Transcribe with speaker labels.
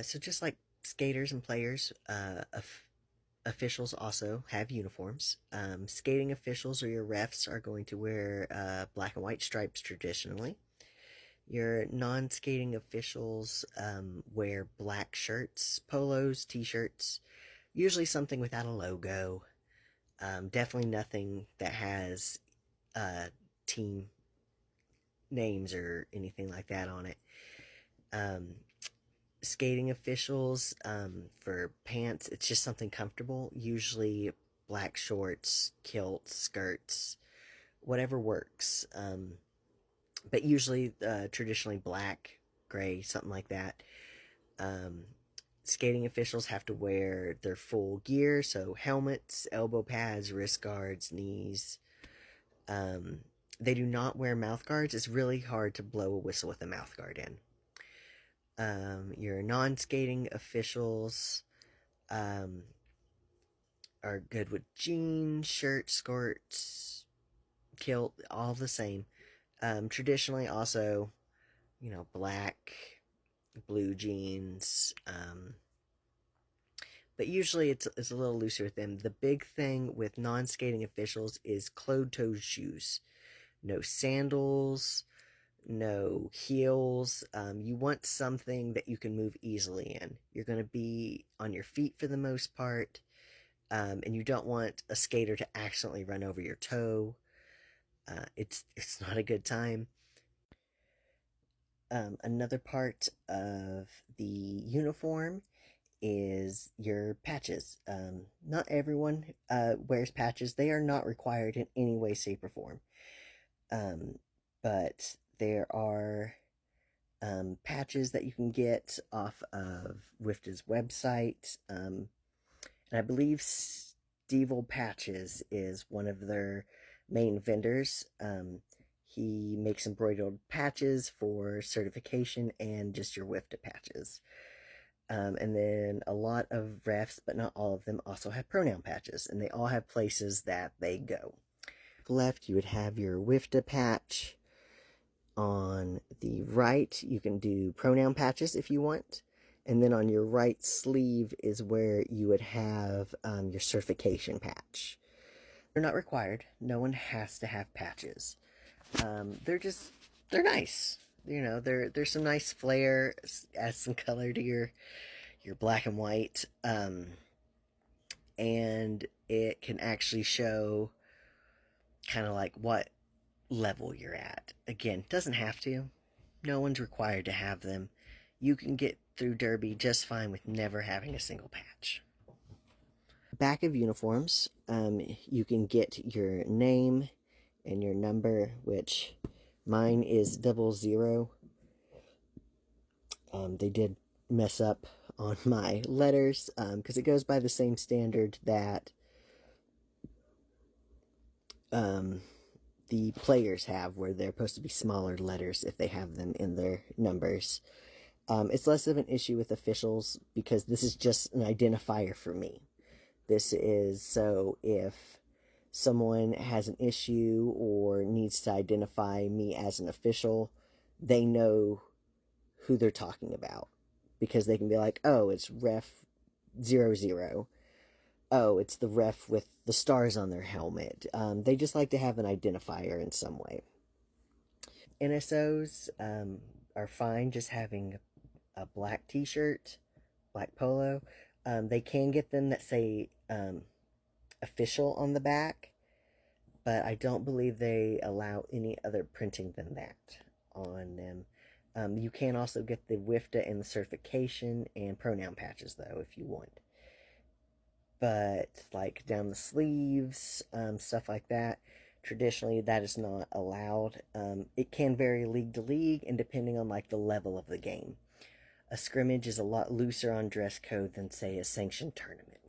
Speaker 1: So just like skaters and players, officials also have uniforms. Skating officials or your refs are going to wear black and white stripes traditionally. Your non-skating officials wear black shirts, polos, t-shirts, usually something without a logo. Definitely nothing that has uh, team names or anything like that on it. Um, Skating officials, for pants, it's just something comfortable, usually black shorts, kilts, skirts, whatever works. But usually traditionally black, gray, something like that. Um, Skating officials have to wear their full gear, so helmets, elbow pads, wrist guards, knees. Um, they do not wear mouth guards. It's really hard to blow a whistle with a mouth guard in. Your non-skating officials um, are good with jeans, shirts, skirts, kilt, all the same. Traditionally, also, black, blue jeans. But usually it's a little looser with them. The big thing with non-skating officials is closed-toe shoes. No sandals, no heels. You want something that you can move easily in. You're going to be on your feet for the most part, and you don't want a skater to accidentally run over your toe. It's not a good time. Another part of the uniform is your patches. Not everyone wears patches. They are not required in any way, shape, or form. But there are patches that you can get off of WIFTA's website. And I believe Stevel Patches is one of their main vendors. He makes embroidered patches for certification and just your WIFTA patches. And then a lot of refs, but not all of them, also have pronoun patches, and they all have places that they go. Left, you would have your WIFTA patch. On the right, you can do pronoun patches if you want. And then on your right sleeve is where you would have your certification patch. They're not required. No one has to have patches. They're nice. There's some nice flair, add some color to your black and white. And it can actually show kind of like what level you're at. Again, doesn't have to. No one's required to have them. You can get through Derby just fine with never having a single patch. Back of uniforms, you can get your name and your number, which mine is 00. They did mess up on my letters because it goes by the same standard that the players have, where they're supposed to be smaller letters if they have them in their numbers. It's less of an issue with officials because this is just an identifier for me. This is so if someone has an issue or needs to identify me as an official, they know who they're talking about, because they can be like, oh, it's ref 00. Oh, it's the ref with the stars on their helmet. They just like to have an identifier in some way. NSOs are fine just having a black t-shirt, black polo. They can get them that say official on the back, but I don't believe they allow any other printing than that on them. You can also get the WIFTA and the certification and pronoun patches, though, if you want. But, like, down the sleeves, stuff like that, traditionally that is not allowed. It can vary league to league, and depending on, like, the level of the game. A scrimmage is a lot looser on dress code than, say, a sanctioned tournament.